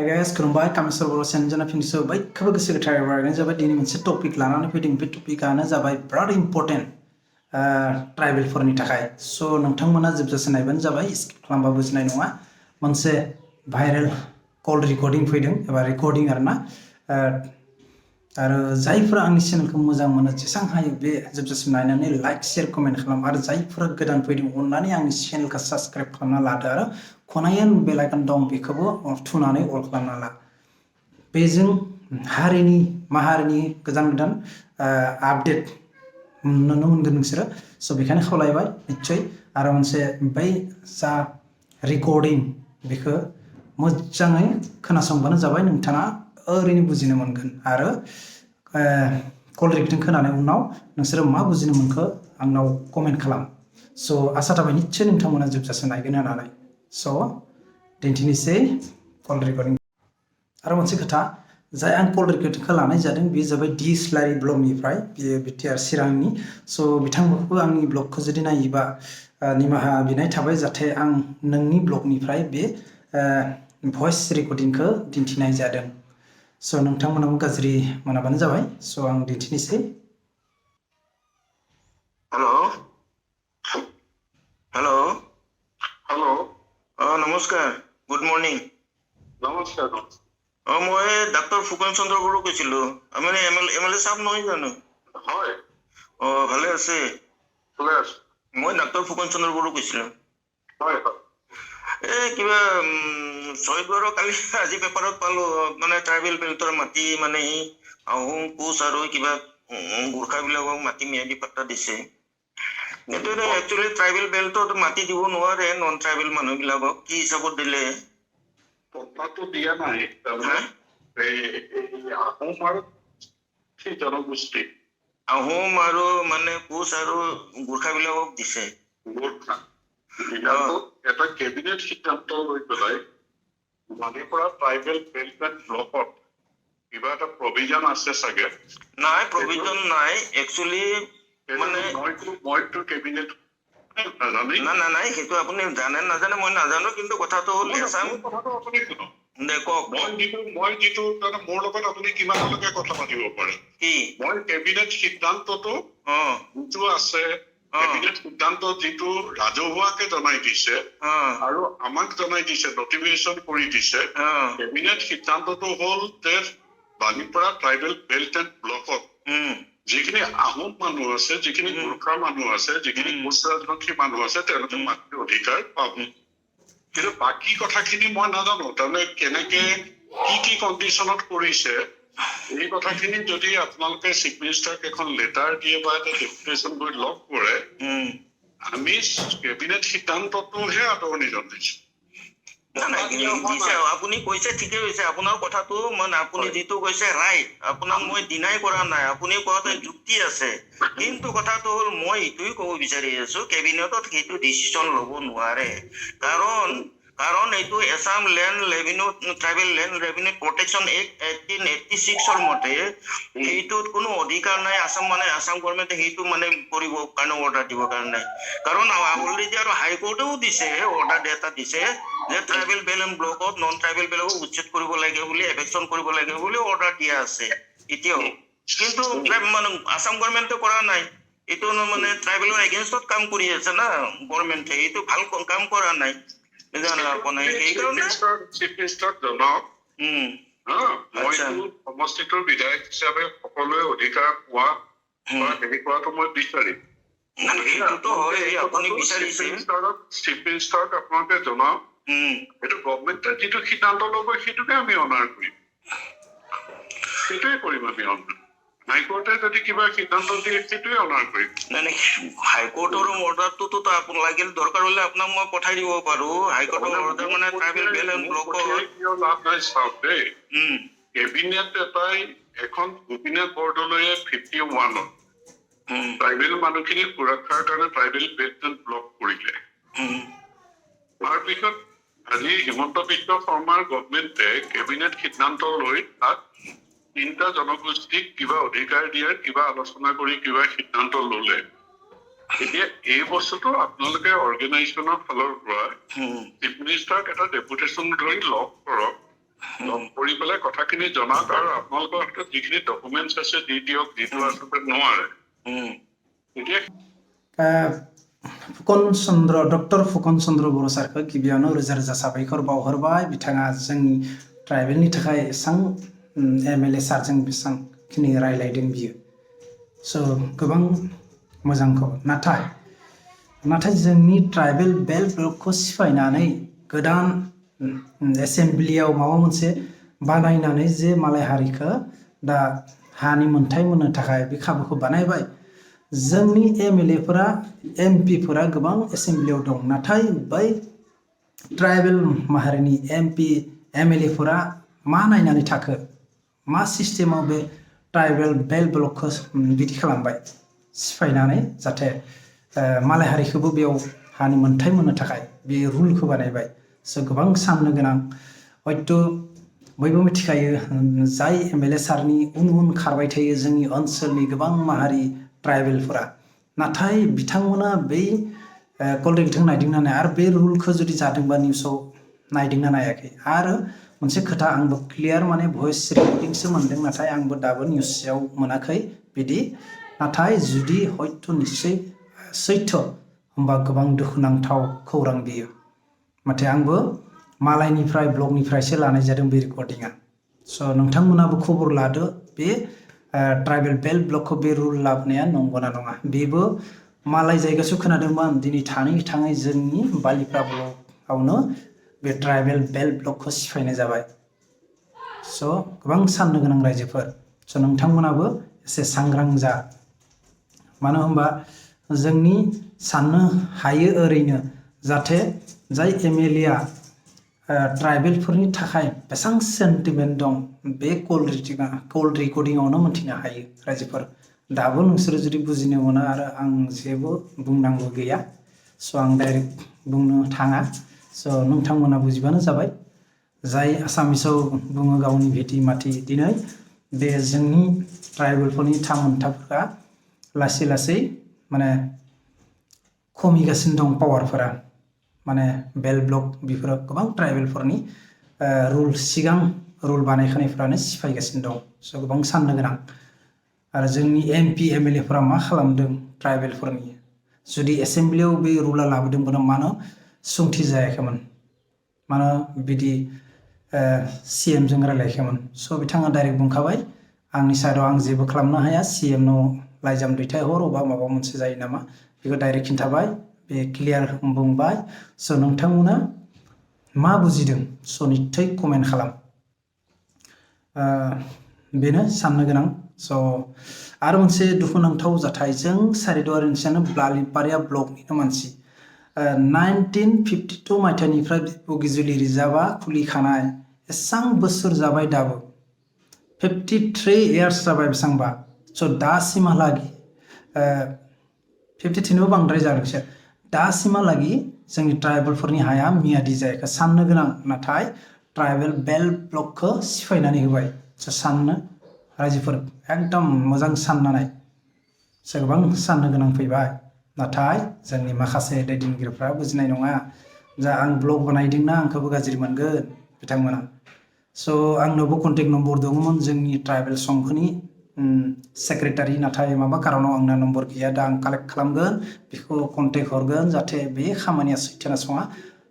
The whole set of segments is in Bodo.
Hi guys, खुलुमबाय कामेश्वर बर' चेनेलजों फिनिस बयखौबो गोसो गोथारै बारगायनाय जाबाय दिनै मोनसे टपिक लानानै फैदों बे टपिकआनो जाबाय बिराद इम्पर्टेन्ट ट्राइबेलफोरनि थाखाय स' नोंथांमोना जोबजासे नायबानो जाबाय स्किप खालामबा बुजिनाय नङा मोनसे भाइरेल कल रेकर्डिं फैदों एबा रेकर्डिं आरोना आरो जायफोरा आंनि चेनेलखौ मोजां मोनो जेसां हायो बे जोबजासिम नायनानै लाइक शेयार कमेन्ट खालाम आरो जायफोरा गोदान फैदों अननानै आंनि चेनेलखौ साबस्क्राइब खालामना लादो आरो खनायाव बेल आइकन दं बेखौबो थुनानै अल खालामना ला बेजों हारिनि माहारिनि गोदान आपडेट नुनो मोनगोन नोंसोरो स' बेखायनो खावलायबाय निस्सय आरो मोनसे बै जा रेकर्डिं बेखौ मोजाङै खोनासंबानो जाबाय नोंथाङा ओरैनो बुजिनो मोनगोन आरो कल रेकर्डिं खोनानाय उनाव नोंसोरो मा बुजिनो मोनखो आंनाव कमेन्ट खालाम स' आसा थाबाय निस्सय नोंथांमोना जोबजासे नायगोन होननानै स' दिन्थिनोसै कल रेकर्डिं आरो मोनसे खोथा जाय आं कल रेकर्डिंखौ लानाय जादों बेयो जाबाय डिएसएलआर ब्लगनिफ्राय बेयो बिटिआर चिरांनि स' बिथांमोनखौ आंनि ब्लगखौ जुदि नायोबा निमाहा बिनाय थाबाय जाहाथे आं नोंनि ब्लगनिफ्राय बे भइस रेकर्डिंखौ दिन्थिनाय जादों स' नोंथांमोनाबो गाज्रि मोनाबानो जाबाय स' आं दिन्थिनोसै हेलो नमस्कार गुड मर्निंग नमस्कार মই ডাক্তৰ ফুকন চন্দ্ৰ বড়ো কৈছিলো আমি এমএলএ সাহেব নহয় জানো হয় ভালে আছে মই ডাক্তৰ ফুকন চন্দ্ৰ বড়ো কৈছিলো হয় কিবা ছয়গড় কালি আজি পেপাৰত পালো মানে ট্ৰাইবেল বেল্টৰ মাটি মানে আহোম কোচ আৰু কিবা গোৰ্খাবিলাকক মাটি ম্যাদী পাট্টা দিছে কিন্তু একচুয়ালি ট্ৰাইবেল বেল্টত মাটি দিব নোৱাৰে নন ট্ৰাইবেল মানুহবিলাকক কি হিচাপত দিলে পট্টাটো দিয়া নাই আহোম আৰু সেই জনগোষ্ঠী আহোম আৰু মানে কোচ আৰু গোৰ্খাবিলাকক দিছে গোৰ্খা এটা কেবিনেট সিদ্ধান্ত লৈ পেলাই বালিপাৰা ট্ৰাইবেল বেল্ট ব্লকত কিবা এটা প্ৰভিজন আছে চাগে নাই প্ৰভিজন নাই একচুয়ালি মানে মইতো কেবিনেট নাই সেইটো আপুনি জানে নাজানে মই নাজানো কিন্তু কথাটো হ'ল কথাটো আপুনি শুনক মই যিটো মোৰ লগত আপুনি কিমানলৈকে কথা পাতিব পাৰে কি মই কেবিনেট সিদ্ধান্তটো যিটো আছে কেবিনেট সিদ্ধান্ত যিটো ৰাজহুৱাকে জনাই দিছে আৰু আমাক জনাই দিছে নটিফিকেশ্যন কৰি দিছে কেবিনেট সিদ্ধান্তটো হ'ল যে বালিপাৰা ট্ৰাইবেল বেল্ট এণ্ড ব্লকত যিখিনি আহোম মানুহ আছে যিখিনি গোৰ্খা মানুহ আছে যিখিনি কোচ ৰাজবংশী মানুহ আছে তেওঁলোকে মাটিৰ অধিকাৰ পাব কিন্তু বাকী কথাখিনি মই নাজানো তাৰমানে কেনেকে কি কণ্ডিশ্যনত কৰিছে এই কথাখিনি যদি আপোনালোকে চিফ মিনিষ্টাৰক এখন লেটাৰ দিয়ে বা এটা ডেপুটেশ্যন কৰি লগ কৰে আমি কেবিনেট সিদ্ধান্তটোহে আদৰণি জনাইছো আপুনি কৈছে ঠিকে কৈছে আপোনাৰ কথাটো মানে আপুনি যিটো কৈছে ৰাইট আপোনাক মই ডিনাই কৰা নাই আপুনি কোৱাতে যুক্তি আছে কিন্তু কথাটো হ'ল মই এইটোৱে ক'ব বিচাৰি আছো কেবিনেটত সেইটো ডিচিশ্যন ল'ব নোৱাৰে কাৰণ এইটো Assam land revenue tribal land revenue protection act 1886 মতে সেইটোত কোনো অধিকাৰ নাই আসাম গভৰ্ণমেণ্টে সেইটো মানে কৰিব কাৰণে অৰ্ডাৰ দিব কাৰণে কাৰণ অলৰেডি আৰু হাইকোৰ্টেও দিছে অৰ্ডাৰ এটা দিছে যে ট্ৰাইবেল বেল্ট এণ্ড ব্লকত নন ট্ৰাইবেল বেল্টক উচ্ছেদ কৰিব লাগে বুলি এভেকশ্যন কৰিব লাগে বুলি অৰ্ডাৰ দিয়া আছে এতিয়াও কিন্তু মানে আসাম গভৰ্ণমেণ্টে কৰা নাই এইটো মানে ট্ৰাইবেলৰ এগেইনষ্টত কাম কৰি আছে না গভৰ্ণমেণ্টে এইটো ভাল কাম কৰা নাই সমষ্টিটোৰ বিধায়ক হিচাপে সকলোৱে অধিকাৰ পোৱা হেৰি কৰাটো মই বিচাৰিম চিফ মিনিষ্টাৰক আপোনালোকে জনাওক এইটো গভৰ্ণমেণ্টে যিটো সিদ্ধান্ত ল'ব সেইটোকে আমি অনাৰ কৰিম সেইটোৱে কৰিম আমি অনাৰ হাইকোৰ্টে যদি কিবা সিদ্ধান্ত দিয়ে সেইটোৱে অনাৰ কৰিম হাইকোৰ্টৰ অৰ্ডাৰটোতো আপোনাক লাগিল দৰকাৰ হলে আপোনাক মই পঠাই দিব পাৰো হাইকোৰ্টৰ অৰ্ডাৰ মানে ট্ৰাইবেল বেল্ট এণ্ড ব্লকৰ লাভ নাই চাওক দেই কেবিনেট এটাই এখন কেবিনেট বৰ্ডলৈ 51ত ট্ৰাইবেল মানুহখিনিৰ সুৰক্ষাৰ কাৰণে ট্ৰাইবেল বেল্ট এণ্ড ব্লক কৰিলে তাৰপিছত আজি হিমন্ত বিশ্ব শৰ্মাৰ গভৰ্ণমেণ্টে কেবিনেট সিদ্ধান্ত লৈ তাত 3টা জনগোষ্ঠীক কিবা অধিকাৰ দিয়াৰ কিবা আলোচনা কৰি কিবা সিদ্ধান্ত ললে এতিয়া এই বস্তুটো আপোনালোকে অৰ্গেনাইজেশ্যনৰ ফালৰ পৰা চিফ মিনিষ্টাৰক এটা ডেপুটেশ্যন ধৰি লগ কৰক কৰি পেলাই কথাখিনি জনাওক আৰু আপোনালোকৰ হাতত যিখিনি ডকুমেণ্টছ আছে দি দিয়ক, যিটো আচলতে নোৱাৰে এতিয়া डक्टर फुकन चन्द्र बर' सारखौ गिबियावनो रोजा रोजा साबायखर बावहरबाय। बिथाङा जोंनि ट्राइबेलनि थाखाय एसां MLA सारजों बेसांखिनि रायलायदों बियो। गोबां मोजांखौ नाथाय जोंनि ट्राइबेल बेल्ट ब्लकखौ सिफायनानै गोदान एसेम्ब्लियाव माबा मोनसे बानायनानै जे मालाय हारिखौ दा हानि मोन्थाय मोननो थाखाय बे खाबुखौ बानायबाय। जोंनि MLA फोरा MP फोरा गोबां एसेम्ब्लियाव दं, नाथाय बै ट्राइबेल माहारिनि MP MLA फोरा मा नायनानै थाखो, मा सिस्टेमाव बे ट्राइबेल बेल्ट ब्लकखौ बिदि खालामबाय सिफायनानै, जाहाथे मालाय हारिखौबो बेयाव हानि मोन्थाय मोननो थाखाय बे रुलखौ बानायबाय। गोबां साननो गोनां। हयथ' बयबो मिथिखायो जाय MLA सारनि उन उन खारबाय थायो जोंनि ओनसोलनि गोबां माहारि ट्राइबेलफोरा, नाथाय बिथांमोना बै कलरेक्टजों नायदोंना नाया आरो बे रुलखौ जुदि जादोंबा निउसाव नायदोंना नायाखै। आरो मोनसे खोथा आंबो क्लियार माने भइस रेकर्डिंसो मोनदों, नाथाय आंबो दाबो निउसआव मोनाखै बिदि। नाथाय जुदि हयथ' निस्सय सैथो होमबा गोबां दुखुनांथाव खौरां बियो। नाथाय आंबो मालायनिफ्राय ब्लगनिफ्रायसो लानाय जादों बे रेकर्डिंआ। नोंथांमोनाबो खबर लादो बे ट्राइबेल बेल्ट ब्लकखौ बे रुल लाबोनाया नंगौना नङा। बेबो मालाय जायगायावसो खोनादोंमोन, दिनै थाङै जोंनि बालिपारा ब्लकआवनो बे ट्राइबेल बेल्ट ब्लकखौ सिफायनाय जाबाय। गोबां साननो गोनां रायजोफोर। नोंथांमोनाबो एसे सांग्रां जा। मानो होनबा जोंनि साननो हायो ओरैनो जाहाथे जाय MLA ट्राइबेलफोरनि थाखाय बेसां सेन्टिमेन्ट दं बे कल रेकर्डिंआवनो मोन्थिनो हायो रायजोफोर। दाबो नोंसोरो जुदि बुजिनो मोना आरो आं जेबो बुंनांगौ गैया। आं डाइरेक्ट बुंनो थाङा। नोंथांमोना बुजिबानो जाबाय। जाय आसामिसाव बुङो गावनि भेटि माथि, दिनै बे जोंनि ट्राइबेलफोरनि थामोनथाफोरा लासै लासै माने खमिगासिनो दं पावारफोरा। माने बेल्ट ब्लक बेफोरो गोबां ट्राइबेलफोरनि सिगां रुल बानायखानायफ्रानो सिफायगासिनो दं। गोबां साननो गोनां। आरो जोंनि MP MLA फोरा मा खालामदों ट्राइबेलफोरनि, जुदि एसेम्ब्लियाव बे रुला लाबोदोंमोन मानो सुंथि जायाखैमोन, मानो बिदि CM जों रायलायाखैमोन। बिथाङा डाइरेक्ट बुंखाबाय आंनि साइडआव आं जेबो खालामनो हाया, CM नाव लाइजाम दैथायहर अबा माबा मोनसे जायो नामा, बेखौ डाइरेक्ट खिन्थाबाय। बे क्लियार बुंबाय। नोंथांमोना मा बुजिदों निस्सय कमेन्ट खालाम। बेनो साननो गोनां। आरो मोनसे दुखुनांथाव जाथाय, जों सारिदुवार ओनसोलानो बालिपारा ब्लकनिनो मानसि। 1952 मायथाइनिफ्राय बगिजुलि रिजार्भआ खुलिखानाय एसां बोसोर जाबाय, दाबो 53 इयार्स जाबाय बेसेबांबा। दासिमहालागि 53निबो बांद्राय जादोंसो, दासिमहालागि जोंनि ट्राइबेलफोरनि हाया मियादि जायाखै। साननो गोनां। नाथाय ट्राइबेल बेल्ट ब्लकखौ सिफायनानै होबाय। साननो रायजोफोर एकदम मोजां साननानै गोबां साननो गोनां फैबाय। नाथाय जोंनि माखासे दैदेनगिरिफ्रा बुजिनाय नङा। आं ब्लग बानायदोंना आंखौबो गाज्रि मोनगोन बिथांमोना। आंनावबो कन्टेक्ट नम्बर दङमोन जोंनि ट्राइबेल संघनि सेक्रेटारि, नाथाय माबा कारनाव आंना नम्बर गैया। दा आं कालेक्ट खालामगोन, बेखौ कन्टेक्ट हरगोन जाहाथे बे खामानिया सैथोना सङा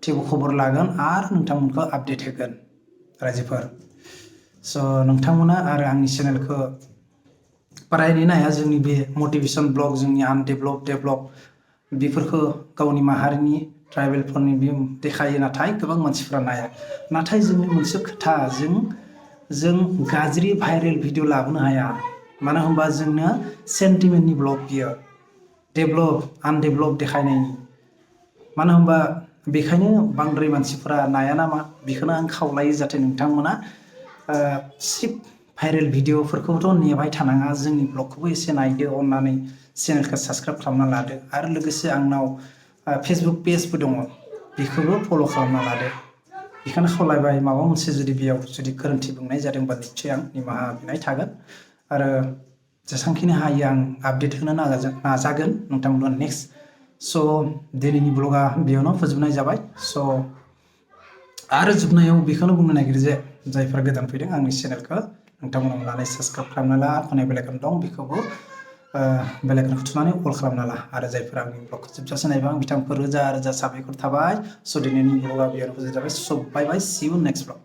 थेवबो खबर लागोन आरो नोंथांमोनखौ आपडेट होगोन रायजोफोर। नोंथांमोना आरो आंनि चेनेलखौ फरायनो नाया। जोंनि बे मटिभेसन ब्लग, जोंनि डेभलप बेफोरखौ गावनि माहारिनि ट्राइबेलफोरनि बे देखायो, नाथाय गोबां मानसिफ्रा नाया। नाथाय जोंनि मोनसे खोथा, जों गाज्रि भाइरेल भिडिअ लाबोनो हाया। मानो होनबा जोंनो सेन्टिमेन्टनि ब्लग बियो, आनडेभलप देखायनायनि। मानो होनबा बेखायनो बांद्राय मानसिफोरा नाया नामा, बेखौनो आं खावलायो जाहाथे नोंथांमोना सिर्फ भाइरेल भिडिअफोरखौथ' नेबाय थानाङा। जोंनि ब्लगखौबो एसे नायदो अननानै, चेनेलखौ साबस्क्राइब खालामना लादो। आरो लोगोसे आंनाव फेसबुक पेजबो दङ, बेखौबो फल' खालामना लादो। बेखौनो खावलायबाय। माबा मोनसे जुदि बेयाव गोरोन्थि बुंनाय जादोंबा निस्सय आं निमाहा बिनाय थागोन। आरो जेसेबांखिनि हायो आं आपडेट होनो नाजागोन नोंथांमोना नेक्स्ट। दिनैनि ब्लगा बेयावनो फोजोबनाय जाबाय। आरो जोबनायाव बेखौनो बुंनो नागिरो जे जायफोरा गोदान फैदों आंनि चेनेलखौ नोंथांमोना अननानै साबस्क्राइब खालामना ला खनाय बेलाइकन दं बेखौबो बेलाइकनखौ थुनानै अल खालामना ला आरो जायफोरा आंनि ब्लगखौ जोबजासे नायबाय आं बिथांमोनखौ रोजा रोजा साबायखर थाबाय स' दिनैनि ब्लगा बेयावनो फोजोबजाबाय स' बाय बाय सि इउ नेक्स्ट ब्लग